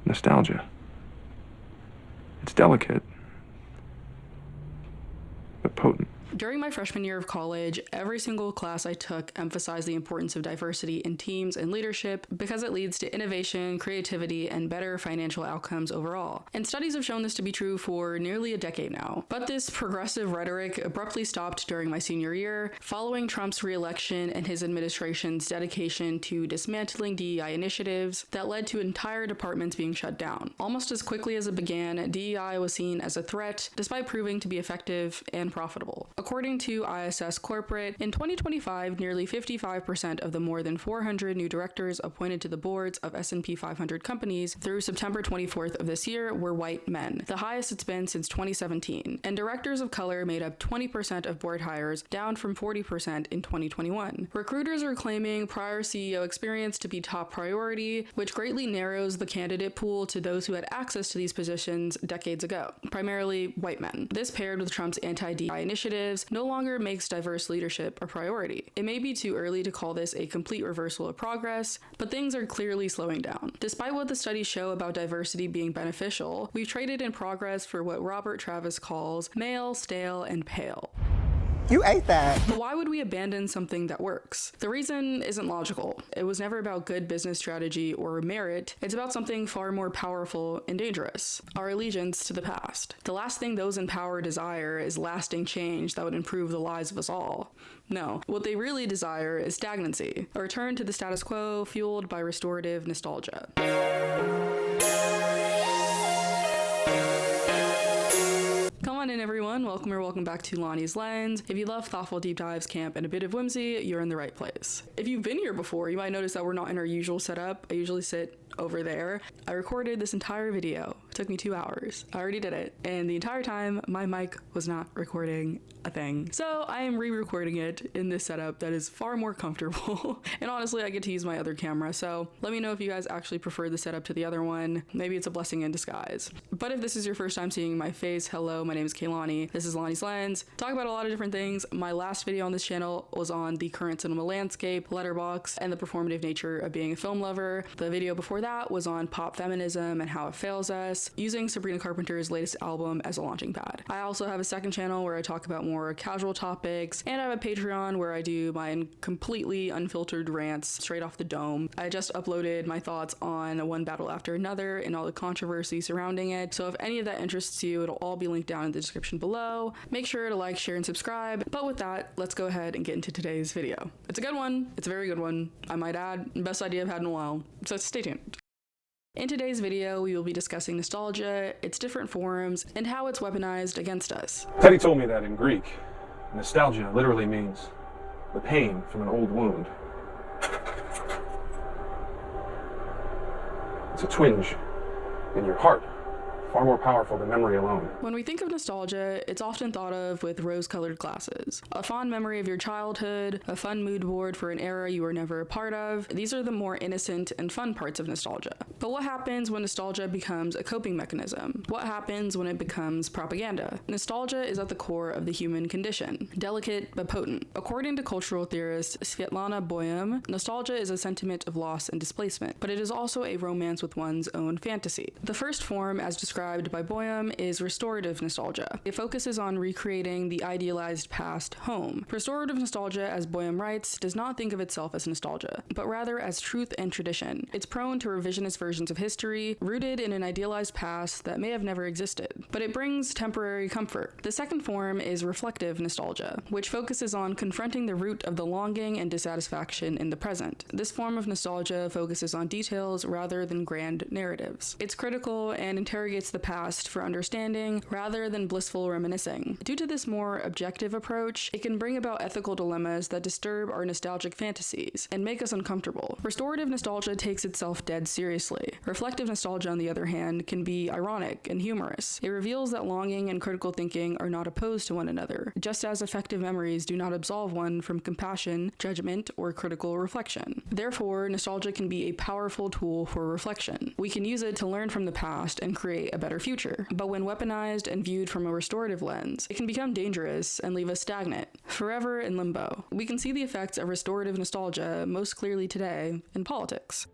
nostalgia. It's delicate, but potent. During my freshman year of college, every single class I took emphasized the importance of diversity in teams and leadership because it leads to innovation, creativity, and better financial outcomes overall. And studies have shown this to be true for nearly a decade now. But this progressive rhetoric abruptly stopped during my senior year, following Trump's re-election and his administration's dedication to dismantling DEI initiatives that led to entire departments being shut down. Almost as quickly as it began, DEI was seen as a threat, despite proving to be effective and profitable. According to ISS Corporate, in 2025, nearly 55% of the more than 400 new directors appointed to the boards of S&P 500 companies through September 24th of this year were white men, the highest it's been since 2017, and directors of color made up 20% of board hires, down from 40% in 2021. Recruiters are claiming prior CEO experience to be top priority, which greatly narrows the candidate pool to those who had access to these positions decades ago, primarily white men. This paired with Trump's anti-DEI initiatives no longer makes diverse leadership a priority. It may be too early to call this a complete reversal of progress, but things are clearly slowing down. Despite what the studies show about diversity being beneficial, we've traded in progress for what Robert Travis calls male, stale, and pale. You ate that. But why would we abandon something that works? The reason isn't logical. It was never about good business strategy or merit. It's about something far more powerful and dangerous: our allegiance to the past. The last thing those in power desire is lasting change that would improve the lives of us all. No, what they really desire is stagnancy, a return to the status quo fueled by restorative nostalgia. Come on in, everyone. Welcome back to Lonnie's Lens. If you love thoughtful deep dives, camp, and a bit of whimsy, you're in the right place. If you've been here before, you might notice that we're not in our usual setup. I usually sit over there. I recorded this entire video. It took me 2 hours. I already did it. And the entire time, my mic was not recording a thing. So I am re-recording it in this setup that is far more comfortable. And honestly, I get to use my other camera. So let me know if you guys actually prefer the setup to the other one. Maybe it's a blessing in disguise. But if this is your first time seeing my face, hello, my name is Kaylani. This is Lonnie's Lens. Talk about a lot of different things. My last video on this channel was on the current cinema landscape, letterbox, and the performative nature of being a film lover. The video before that was on pop feminism and how it fails us, using Sabrina Carpenter's latest album as a launching pad. I also have a second channel where I talk about more casual topics, and I have a Patreon where I do my completely unfiltered rants straight off the dome. I just uploaded my thoughts on One Battle After Another and all the controversy surrounding it, so if any of that interests you, it'll all be linked down in the description below. Make sure to like, share, and subscribe. But with that, let's go ahead and get into today's video. It's a good one. It's a very good one. I might add, best idea I've had in a while. So stay tuned. In today's video, we will be discussing nostalgia, its different forms, and how it's weaponized against us. Teddy told me that in Greek, nostalgia literally means the pain from an old wound. It's a twinge in your heart, far more powerful than memory alone. When we think of nostalgia, it's often thought of with rose-colored glasses. A fond memory of your childhood, a fun mood board for an era you were never a part of. These are the more innocent and fun parts of nostalgia. But what happens when nostalgia becomes a coping mechanism? What happens when it becomes propaganda? Nostalgia is at the core of the human condition, delicate but potent. According to cultural theorist Svetlana Boym, nostalgia is a sentiment of loss and displacement, but it is also a romance with one's own fantasy. The first form, as described by Boym, is restorative nostalgia. It focuses on recreating the idealized past home. Restorative nostalgia, as Boym writes, does not think of itself as nostalgia, but rather as truth and tradition. It's prone to revisionist versions of history, rooted in an idealized past that may have never existed, but it brings temporary comfort. The second form is reflective nostalgia, which focuses on confronting the root of the longing and dissatisfaction in the present. This form of nostalgia focuses on details rather than grand narratives. It's critical and interrogates the past for understanding rather than blissful reminiscing. Due to this more objective approach, it can bring about ethical dilemmas that disturb our nostalgic fantasies and make us uncomfortable. Restorative nostalgia takes itself dead seriously. Reflective nostalgia, on the other hand, can be ironic and humorous. It reveals that longing and critical thinking are not opposed to one another, just as effective memories do not absolve one from compassion, judgment, or critical reflection. Therefore, nostalgia can be a powerful tool for reflection. We can use it to learn from the past and create a better future. But when weaponized and viewed from a restorative lens, it can become dangerous and leave us stagnant, forever in limbo. We can see the effects of restorative nostalgia most clearly today in politics.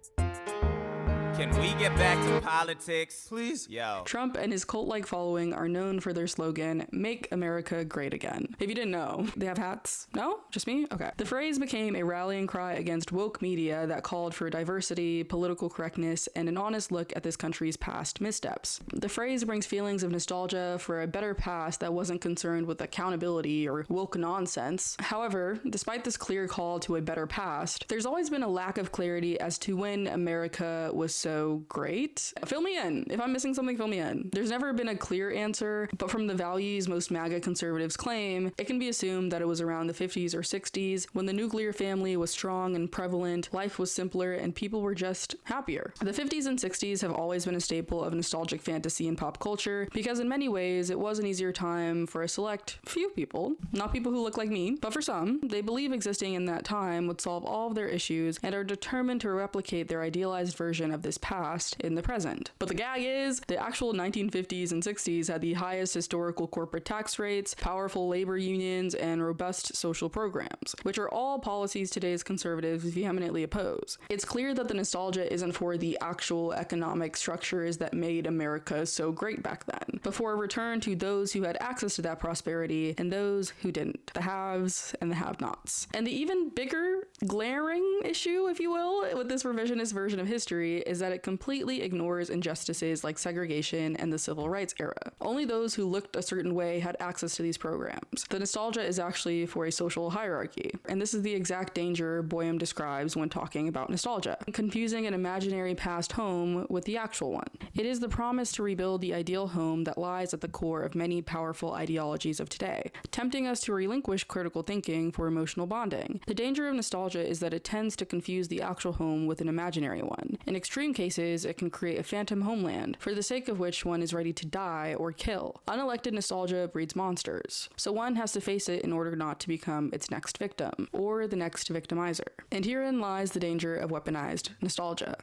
Can we get back to politics? Please? Yo. Trump and his cult-like following are known for their slogan, "Make America Great Again." If you didn't know, they have hats. No? Just me? Okay. The phrase became a rallying cry against woke media that called for diversity, political correctness, and an honest look at this country's past missteps. The phrase brings feelings of nostalgia for a better past that wasn't concerned with accountability or woke nonsense. However, despite this clear call to a better past, there's always been a lack of clarity as to when America was so great. Fill me in. If I'm missing something, fill me in. There's never been a clear answer, but from the values most MAGA conservatives claim, it can be assumed that it was around the 50s or 60s when the nuclear family was strong and prevalent, life was simpler, and people were just happier. The 50s and 60s have always been a staple of nostalgic fantasy in pop culture because in many ways it was an easier time for a select few people, not people who look like me, but for some, they believe existing in that time would solve all of their issues and are determined to replicate their idealized version of this past in the present. But the gag is, the actual 1950s and 60s had the highest historical corporate tax rates, powerful labor unions, and robust social programs, which are all policies today's conservatives vehemently oppose. It's clear that the nostalgia isn't for the actual economic structures that made America so great back then, but for a return to those who had access to that prosperity and those who didn't, the haves and the have-nots. And the even bigger, glaring issue, if you will, with this revisionist version of history is that it completely ignores injustices like segregation and the civil rights era. Only those who looked a certain way had access to these programs. The nostalgia is actually for a social hierarchy, and this is the exact danger Boyum describes when talking about nostalgia, confusing an imaginary past home with the actual one. It is the promise to rebuild the ideal home that lies at the core of many powerful ideologies of today, tempting us to relinquish critical thinking for emotional bonding. The danger of nostalgia is that it tends to confuse the actual home with an imaginary one. In extreme cases, it can create a phantom homeland, for the sake of which one is ready to die or kill. Unelected nostalgia breeds monsters, so one has to face it in order not to become its next victim, or the next victimizer. And herein lies the danger of weaponized nostalgia.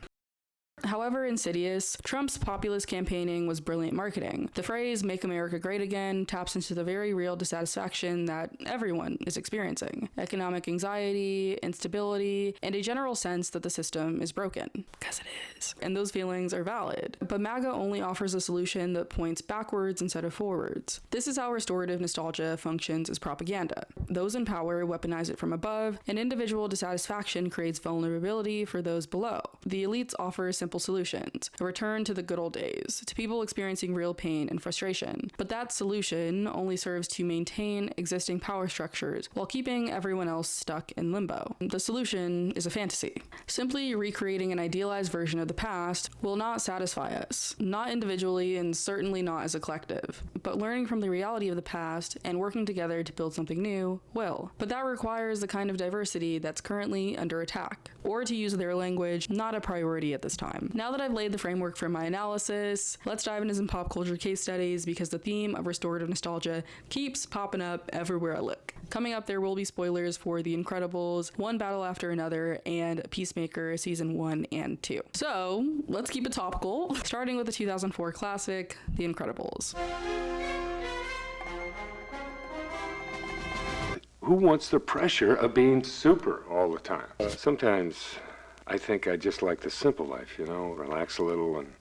However insidious, Trump's populist campaigning was brilliant marketing. The phrase, "Make America Great Again," taps into the very real dissatisfaction that everyone is experiencing. Economic anxiety, instability, and a general sense that the system is broken. Because it is. And those feelings are valid. But MAGA only offers a solution that points backwards instead of forwards. This is how restorative nostalgia functions as propaganda. Those in power weaponize it from above, and individual dissatisfaction creates vulnerability for those below. The elites offer simple solutions, a return to the good old days, to people experiencing real pain and frustration. But that solution only serves to maintain existing power structures while keeping everyone else stuck in limbo. The solution is a fantasy. Simply recreating an idealized version of the past will not satisfy us, not individually and certainly not as a collective. But learning from the reality of the past and working together to build something new will. But that requires the kind of diversity that's currently under attack, or to use their language, not a priority at this time. Now that I've laid the framework for my analysis, let's dive into some pop culture case studies because the theme of restorative nostalgia keeps popping up everywhere I look. Coming up, there will be spoilers for The Incredibles, One Battle After Another, and Peacemaker Season 1 and 2. So, let's keep it topical, starting with the 2004 classic, The Incredibles. Who wants the pressure of being super all the time? Sometimes I think I just like the simple life, relax a little and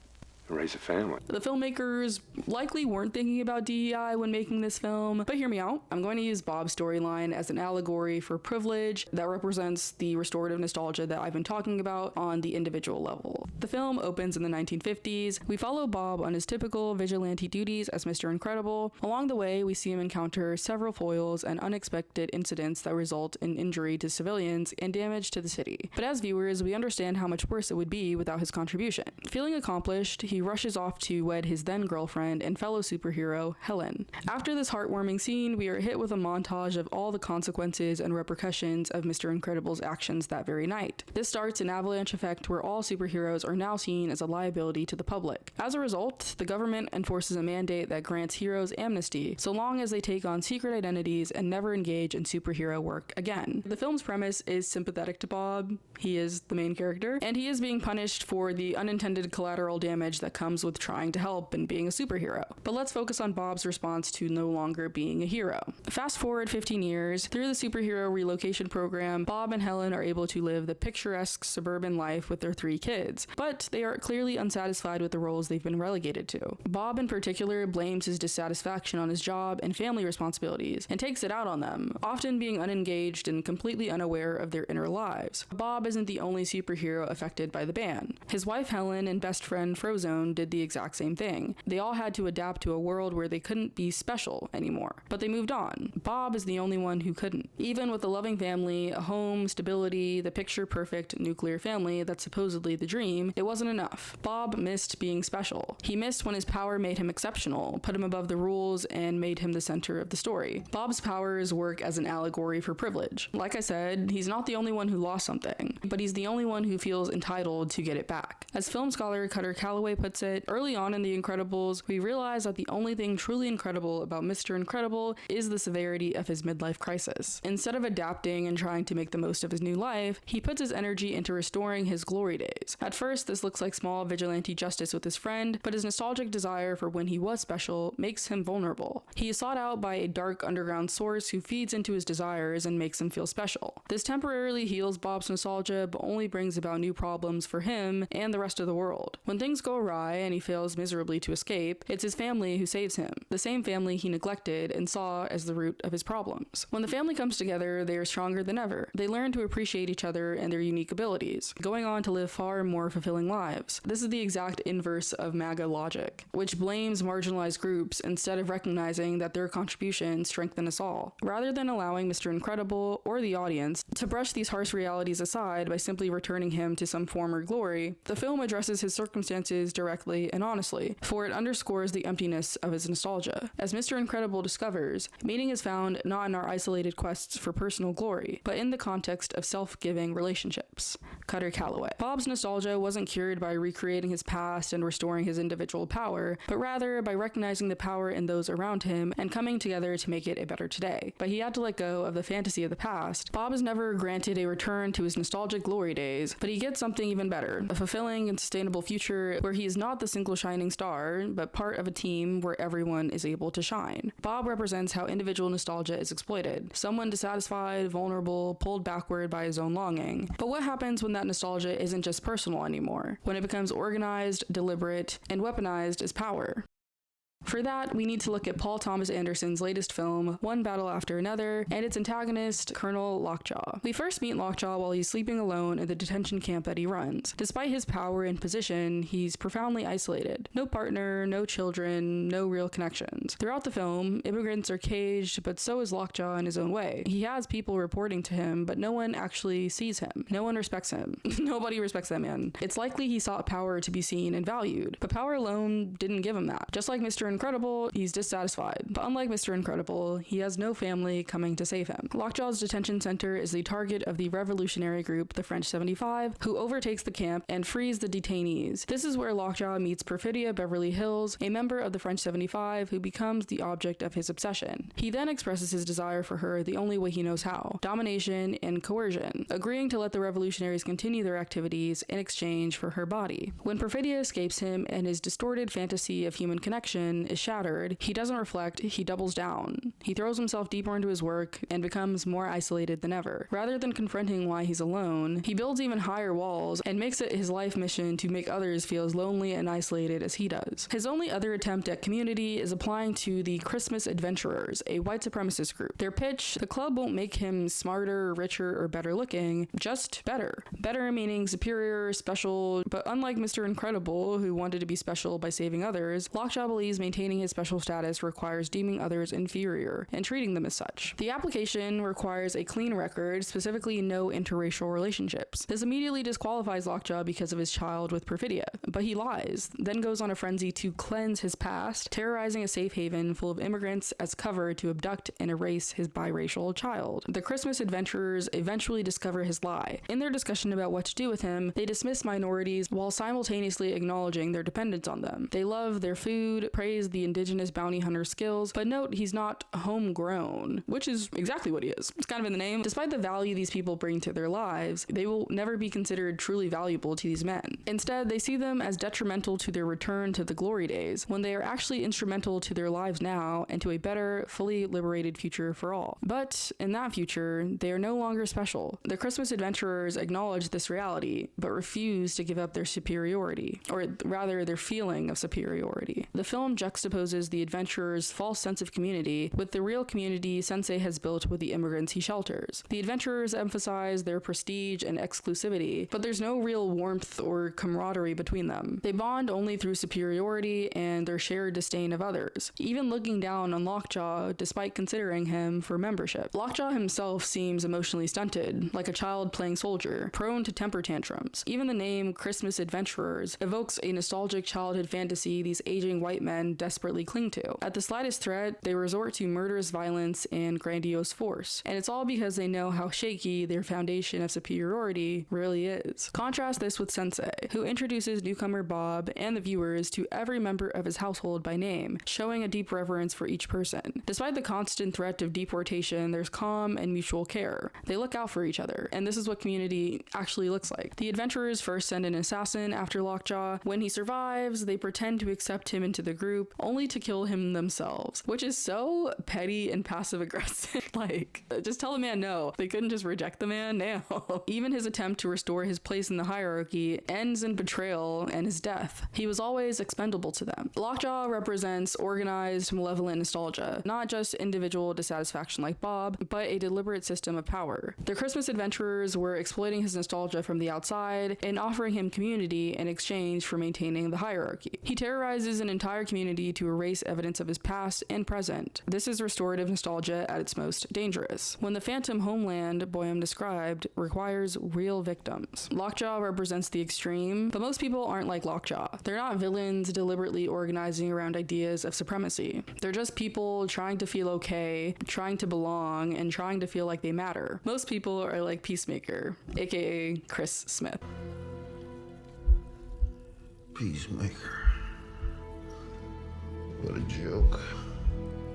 raise a family. The filmmakers likely weren't thinking about DEI when making this film, but hear me out. I'm going to use Bob's storyline as an allegory for privilege that represents the restorative nostalgia that I've been talking about on the individual level. The film opens in the 1950s. We follow Bob on his typical vigilante duties as Mr. Incredible. Along the way, we see him encounter several foils and unexpected incidents that result in injury to civilians and damage to the city. But as viewers, we understand how much worse it would be without his contribution. Feeling accomplished, he rushes off to wed his then girlfriend and fellow superhero, Helen. After this heartwarming scene, we are hit with a montage of all the consequences and repercussions of Mr. Incredible's actions that very night. This starts an avalanche effect where all superheroes are now seen as a liability to the public. As a result, the government enforces a mandate that grants heroes amnesty so long as they take on secret identities and never engage in superhero work again. The film's premise is sympathetic to Bob. He is the main character, and he is being punished for the unintended collateral damage that that comes with trying to help and being a superhero. But let's focus on Bob's response to no longer being a hero. Fast forward 15 years, through the superhero relocation program, Bob and Helen are able to live the picturesque suburban life with their 3 kids, but they are clearly unsatisfied with the roles they've been relegated to. Bob in particular blames his dissatisfaction on his job and family responsibilities and takes it out on them, often being unengaged and completely unaware of their inner lives. Bob isn't the only superhero affected by the ban. His wife Helen and best friend Frozone did the exact same thing. They all had to adapt to a world where they couldn't be special anymore, but they moved on. Bob is the only one who couldn't. Even with a loving family, a home, stability, the picture-perfect nuclear family that's supposedly the dream, it wasn't enough. Bob missed being special. He missed when his power made him exceptional, put him above the rules, and made him the center of the story. Bob's powers work as an allegory for privilege. Like I said, he's not the only one who lost something, but he's the only one who feels entitled to get it back. As film scholar Cutter Calloway puts it, early on in The Incredibles, we realize that the only thing truly incredible about Mr. Incredible is the severity of his midlife crisis. Instead of adapting and trying to make the most of his new life, he puts his energy into restoring his glory days. At first, this looks like small vigilante justice with his friend, but his nostalgic desire for when he was special makes him vulnerable. He is sought out by a dark underground source who feeds into his desires and makes him feel special. This temporarily heals Bob's nostalgia, but only brings about new problems for him and the rest of the world. When things go awry and he fails miserably to escape, it's his family who saves him, the same family he neglected and saw as the root of his problems. When the family comes together, they are stronger than ever. They learn to appreciate each other and their unique abilities, going on to live far more fulfilling lives. This is the exact inverse of MAGA logic, which blames marginalized groups instead of recognizing that their contributions strengthen us all. Rather than allowing Mr. Incredible or the audience to brush these harsh realities aside by simply returning him to some former glory, the film addresses his circumstances directly and honestly, for it underscores the emptiness of his nostalgia. As Mr. Incredible discovers, meaning is found not in our isolated quests for personal glory, but in the context of self-giving relationships. Cutter Calloway. Bob's nostalgia wasn't cured by recreating his past and restoring his individual power, but rather by recognizing the power in those around him and coming together to make it a better today. But he had to let go of the fantasy of the past. Bob is never granted a return to his nostalgic glory days, but he gets something even better, a fulfilling and sustainable future where he is not the single shining star, but part of a team where everyone is able to shine. Bob represents how individual nostalgia is exploited. Someone dissatisfied, vulnerable, pulled backward by his own longing. But what happens when that nostalgia isn't just personal anymore? When it becomes organized, deliberate, and weaponized as power? For that, we need to look at Paul Thomas Anderson's latest film, One Battle After Another, and its antagonist, Colonel Lockjaw. We first meet Lockjaw while he's sleeping alone in the detention camp that he runs. Despite his power and position, he's profoundly isolated. No partner, no children, no real connections. Throughout the film, immigrants are caged, but so is Lockjaw in his own way. He has people reporting to him, but no one actually sees him. No one respects him. Nobody respects that man. It's likely he sought power to be seen and valued, but power alone didn't give him that. Just like Mr. Incredible, he's dissatisfied. But unlike Mr. Incredible, he has no family coming to save him. Lockjaw's detention center is the target of the revolutionary group, the French 75, who overtakes the camp and frees the detainees. This is where Lockjaw meets Perfidia Beverly Hills, a member of the French 75 who becomes the object of his obsession. He then expresses his desire for her the only way he knows how: domination and coercion, agreeing to let the revolutionaries continue their activities in exchange for her body. When Perfidia escapes him and his distorted fantasy of human connection is shattered, he doesn't reflect, he doubles down. He throws himself deeper into his work and becomes more isolated than ever. Rather than confronting why he's alone, he builds even higher walls and makes it his life mission to make others feel as lonely and isolated as he does. His only other attempt at community is applying to the Christmas Adventurers, a white supremacist group. Their pitch: the club won't make him smarter, richer, or better looking, just better. Better meaning superior, special, but unlike Mr. Incredible, who wanted to be special by saving others, Lockjaw believes maintaining his special status requires deeming others inferior and treating them as such. The application requires a clean record, specifically no interracial relationships. This immediately disqualifies Lockjaw because of his child with Perfidia, but he lies, then goes on a frenzy to cleanse his past, terrorizing a safe haven full of immigrants as cover to abduct and erase his biracial child. The Christmas Adventurers eventually discover his lie. In their discussion about what to do with him, they dismiss minorities while simultaneously acknowledging their dependence on them. They love their food, praise praise the indigenous bounty hunter skills, but note he's not homegrown, which is exactly what he is. It's kind of in the name. Despite the value these people bring to their lives, they will never be considered truly valuable to these men. Instead, they see them as detrimental to their return to the glory days, when they are actually instrumental to their lives now and to a better, fully liberated future for all. But in that future, they are no longer special. The Christmas adventurers acknowledge this reality, but refuse to give up their superiority, or rather their feeling of superiority. The film juxtaposes the adventurers' false sense of community with the real community Sensei has built with the immigrants he shelters. The adventurers emphasize their prestige and exclusivity, but there's no real warmth or camaraderie between them. They bond only through superiority and their shared disdain of others, even looking down on Lockjaw despite considering him for membership. Lockjaw himself seems emotionally stunted, like a child playing soldier, prone to temper tantrums. Even the name Christmas Adventurers evokes a nostalgic childhood fantasy these aging white men desperately cling to. At the slightest threat, they resort to murderous violence and grandiose force, and it's all because they know how shaky their foundation of superiority really is. Contrast this with Sensei, who introduces newcomer Bob and the viewers to every member of his household by name, showing a deep reverence for each person. Despite the constant threat of deportation, there's calm and mutual care. They look out for each other, and this is what community actually looks like. The adventurers first send an assassin after Lockjaw. When he survives, they pretend to accept him into the group, only to kill him themselves, which is so petty and passive-aggressive. Like, just tell the man no. They couldn't just reject the man? No. Even his attempt to restore his place in the hierarchy ends in betrayal and his death. He was always expendable to them. Lockjaw represents organized, malevolent nostalgia, not just individual dissatisfaction like Bob, but a deliberate system of power. The Christmas adventurers were exploiting his nostalgia from the outside and offering him community in exchange for maintaining the hierarchy. He terrorizes an entire community to erase evidence of his past and present. This is restorative nostalgia at its most dangerous. When the phantom homeland Boyum described requires real victims. Lockjaw represents the extreme, but most people aren't like Lockjaw. They're not villains deliberately organizing around ideas of supremacy. They're just people trying to feel okay, trying to belong, and trying to feel like they matter. Most people are like Peacemaker, aka Chris Smith. Peacemaker. What a joke.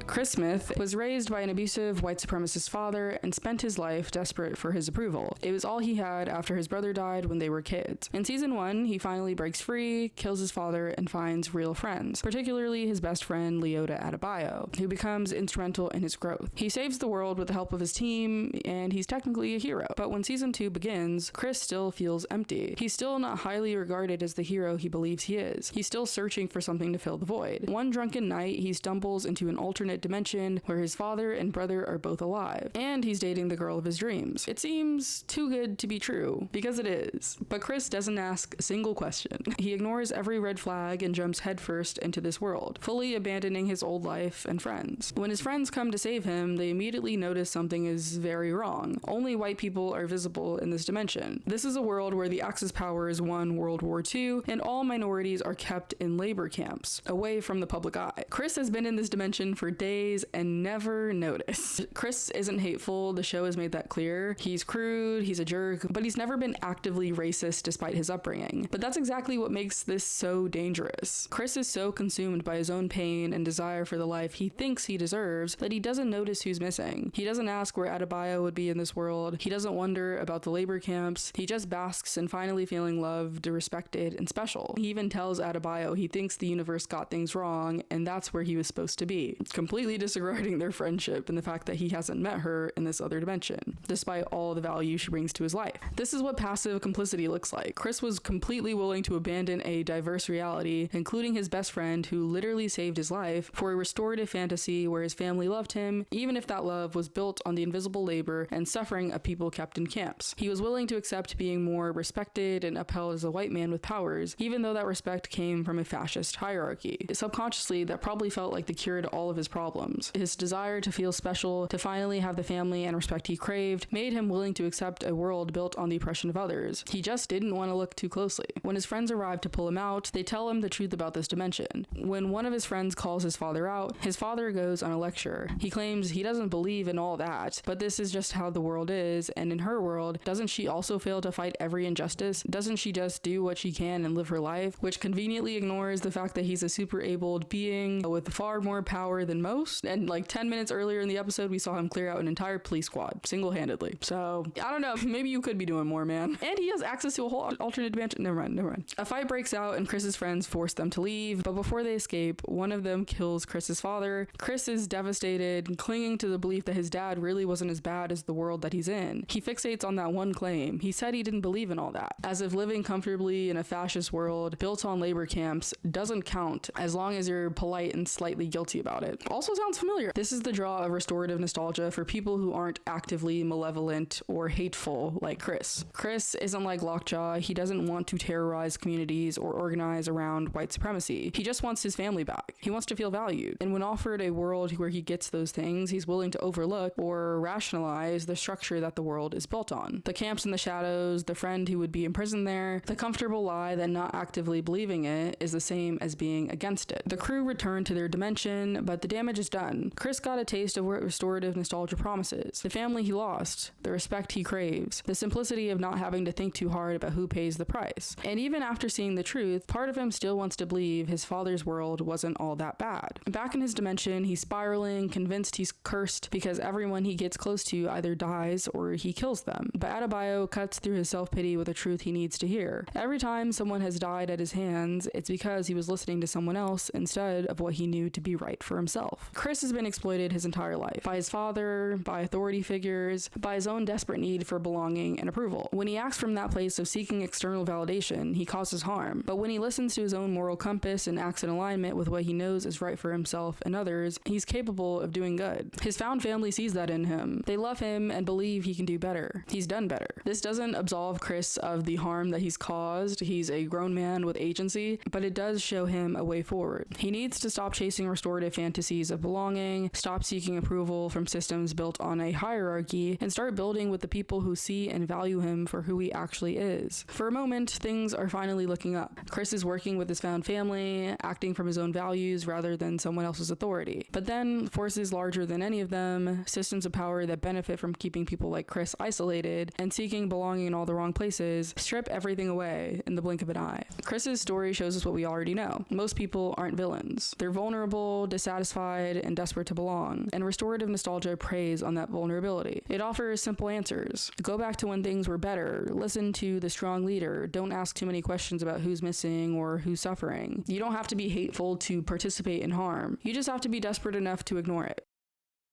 Chris Smith was raised by an abusive white supremacist father and spent his life desperate for his approval. It was all he had after his brother died when they were kids. In season 1, he finally breaks free, kills his father, and finds real friends, particularly his best friend Leota Adebayo, who becomes instrumental in his growth. He saves the world with the help of his team, and he's technically a hero. But when season 2 begins, Chris still feels empty. He's still not highly regarded as the hero he believes he is. He's still searching for something to fill the void. One drunken night, he stumbles into an alternate dimension where his father and brother are both alive, and he's dating the girl of his dreams. It seems too good to be true, because it is. But Chris doesn't ask a single question. He ignores every red flag and jumps headfirst into this world, fully abandoning his old life and friends. When his friends come to save him, they immediately notice something is very wrong. Only white people are visible in this dimension. This is a world where the Axis powers won World War II, and all minorities are kept in labor camps, away from the public eye. Chris has been in this dimension for days and never noticed. Chris isn't hateful, the show has made that clear. He's crude, he's a jerk, but he's never been actively racist despite his upbringing. But that's exactly what makes this so dangerous. Chris is so consumed by his own pain and desire for the life he thinks he deserves that he doesn't notice who's missing. He doesn't ask where Adebayo would be in this world. He doesn't wonder about the labor camps. He just basks in finally feeling loved, respected, and special. He even tells Adebayo he thinks the universe got things wrong and that's where he was supposed to be, completely disregarding their friendship and the fact that he hasn't met her in this other dimension, despite all the value she brings to his life. This is what passive complicity looks like. Chris was completely willing to abandon a diverse reality, including his best friend who literally saved his life, for a restorative fantasy where his family loved him, even if that love was built on the invisible labor and suffering of people kept in camps. He was willing to accept being more respected and upheld as a white man with powers, even though that respect came from a fascist hierarchy. Subconsciously, that probably felt like the cure to all of his problems problems. His desire to feel special, to finally have the family and respect he craved, made him willing to accept a world built on the oppression of others. He just didn't want to look too closely. When his friends arrive to pull him out, they tell him the truth about this dimension. When one of his friends calls his father out, his father goes on a lecture. He claims he doesn't believe in all that, but this is just how the world is, and in her world, doesn't she also fail to fight every injustice? Doesn't she just do what she can and live her life? Which conveniently ignores the fact that he's a super abled being with far more power than most, and like 10 minutes earlier in the episode, we saw him clear out an entire police squad, single-handedly. So, I don't know, maybe you could be doing more, man. And he has access to a whole alternate dimension. Never mind. A fight breaks out and Chris's friends force them to leave, but before they escape, one of them kills Chris's father. Chris is devastated, clinging to the belief that his dad really wasn't as bad as the world that he's in. He fixates on that one claim. He said he didn't believe in all that, as if living comfortably in a fascist world built on labor camps doesn't count as long as you're polite and slightly guilty about it. Also sounds familiar. This is the draw of restorative nostalgia for people who aren't actively malevolent or hateful like Chris. Chris isn't like Lockjaw. He doesn't want to terrorize communities or organize around white supremacy. He just wants his family back. He wants to feel valued. And when offered a world where he gets those things, he's willing to overlook or rationalize the structure that the world is built on. The camps in the shadows, the friend who would be imprisoned there, the comfortable lie that not actively believing it is the same as being against it. The crew return to their dimension, but the damage is done. Chris got a taste of what restorative nostalgia promises. The family he lost, the respect he craves, the simplicity of not having to think too hard about who pays the price. And even after seeing the truth, part of him still wants to believe his father's world wasn't all that bad. Back in his dimension, he's spiraling, convinced he's cursed because everyone he gets close to either dies or he kills them. But Adebayo cuts through his self-pity with a truth he needs to hear. Every time someone has died at his hands, it's because he was listening to someone else instead of what he knew to be right for himself. Chris has been exploited his entire life. By his father, by authority figures, by his own desperate need for belonging and approval. When he acts from that place of seeking external validation, he causes harm. But when he listens to his own moral compass and acts in alignment with what he knows is right for himself and others, he's capable of doing good. His found family sees that in him. They love him and believe he can do better. He's done better. This doesn't absolve Chris of the harm that he's caused. He's a grown man with agency, but it does show him a way forward. He needs to stop chasing restorative fantasies of belonging, stop seeking approval from systems built on a hierarchy, and start building with the people who see and value him for who he actually is. For a moment, things are finally looking up. Chris is working with his found family, acting from his own values rather than someone else's authority. But then, forces larger than any of them, systems of power that benefit from keeping people like Chris isolated and seeking belonging in all the wrong places, strip everything away in the blink of an eye. Chris's story shows us what we already know. Most people aren't villains. They're vulnerable, dissatisfied, and desperate to belong. And restorative nostalgia preys on that vulnerability. It offers simple answers. Go back to when things were better. Listen to the strong leader. Don't ask too many questions about who's missing or who's suffering. You don't have to be hateful to participate in harm. You just have to be desperate enough to ignore it.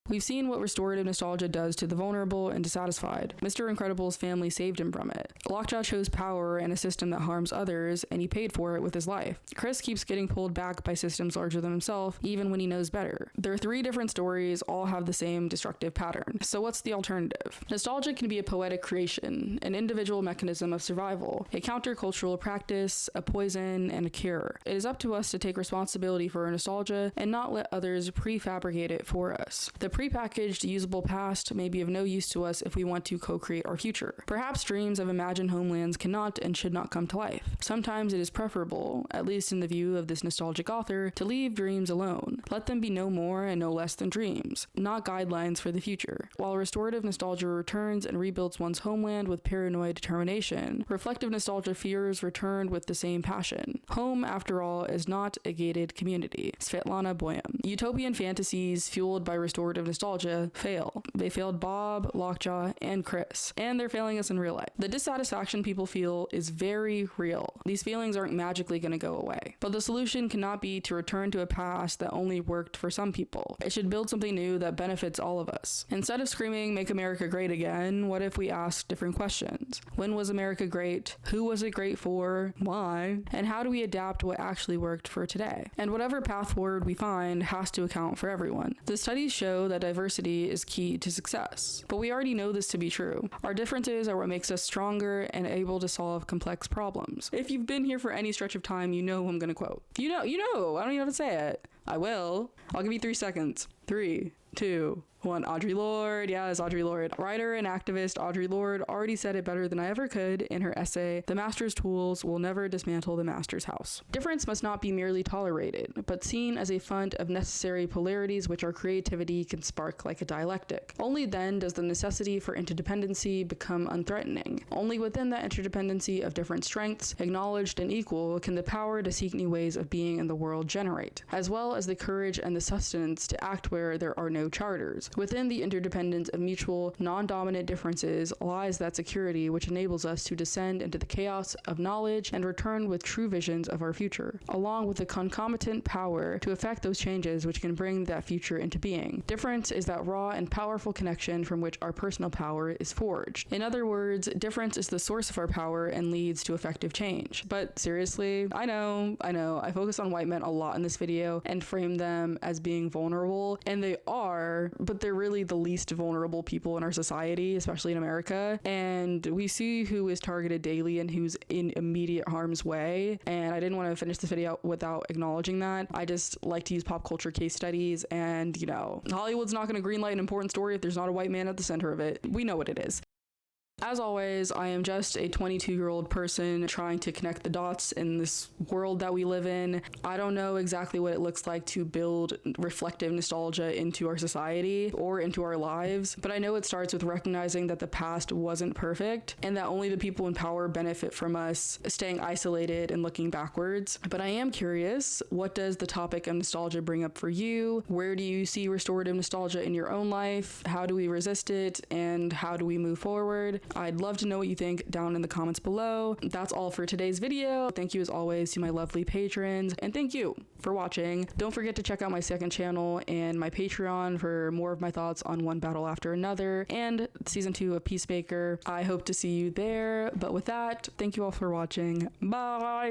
We've seen what restorative nostalgia does to the vulnerable and dissatisfied. Mr. Incredible's family saved him from it. Lockjaw chose power and a system that harms others, and he paid for it with his life. Chris keeps getting pulled back by systems larger than himself, even when he knows better. Their three different stories all have the same destructive pattern. So what's the alternative? Nostalgia can be a poetic creation, an individual mechanism of survival, a countercultural practice, a poison, and a cure. It is up to us to take responsibility for our nostalgia and not let others prefabricate it for us. The prepackaged, usable past may be of no use to us if we want to co-create our future. Perhaps dreams of imagined homelands cannot and should not come to life. Sometimes it is preferable, at least in the view of this nostalgic author, to leave dreams alone. Let them be no more and no less than dreams, not guidelines for the future. While restorative nostalgia returns and rebuilds one's homeland with paranoid determination, reflective nostalgia fears return with the same passion. Home, after all, is not a gated community. Svetlana Boyum. Utopian fantasies fueled by restorative nostalgia fail. They failed Bob, Lockjaw, and Chris, and they're failing us in real life. The dissatisfaction people feel is very real. These feelings aren't magically going to go away. But the solution cannot be to return to a past that only worked for some people. It should build something new that benefits all of us. Instead of screaming, "Make America Great Again," what if we ask different questions? When was America great? Who was it great for? Why? And how do we adapt what actually worked for today? And whatever path forward we find has to account for everyone. The studies show that diversity is key to success. But we already know this to be true. Our differences are what makes us stronger and able to solve complex problems. If you've been here for any stretch of time, you know who I'm gonna quote. You know, I don't even have to say it. I will. I'll give you 3 seconds. 3, 2, 1. Audre Lorde. Yes, Audre Lorde. Writer and activist Audre Lorde already said it better than I ever could in her essay, "The Master's Tools Will Never Dismantle the Master's House." Difference must not be merely tolerated, but seen as a fund of necessary polarities which our creativity can spark like a dialectic. Only then does the necessity for interdependency become unthreatening. Only within that interdependency of different strengths, acknowledged and equal, can the power to seek new ways of being in the world generate, as well as the courage and the sustenance to act where there are no charters. Within the interdependence of mutual, non-dominant differences lies that security which enables us to descend into the chaos of knowledge and return with true visions of our future, along with the concomitant power to effect those changes which can bring that future into being. Difference is that raw and powerful connection from which our personal power is forged. In other words, difference is the source of our power and leads to effective change. But seriously, I know, I focus on white men a lot in this video and frame them as being vulnerable, and they are, but they're really the least vulnerable people in our society, especially in America. And we see who is targeted daily and who's in immediate harm's way. And I didn't want to finish this video without acknowledging that. I just like to use pop culture case studies, and you know, Hollywood's not going to greenlight an important story if there's not a white man at the center of it. We know what it is. As always, I am just a 22-year-old person trying to connect the dots in this world that we live in. I don't know exactly what it looks like to build reflective nostalgia into our society or into our lives, but I know it starts with recognizing that the past wasn't perfect and that only the people in power benefit from us staying isolated and looking backwards. But I am curious, what does the topic of nostalgia bring up for you? Where do you see restorative nostalgia in your own life? How do we resist it? And how do we move forward? I'd love to know what you think down in the comments below. That's all for today's video. Thank you as always to my lovely patrons, and thank you for watching. Don't forget to check out my second channel and my Patreon for more of my thoughts on one battle after another and season 2 of Peacemaker. I hope to see you there. But with that, thank you all for watching. Bye!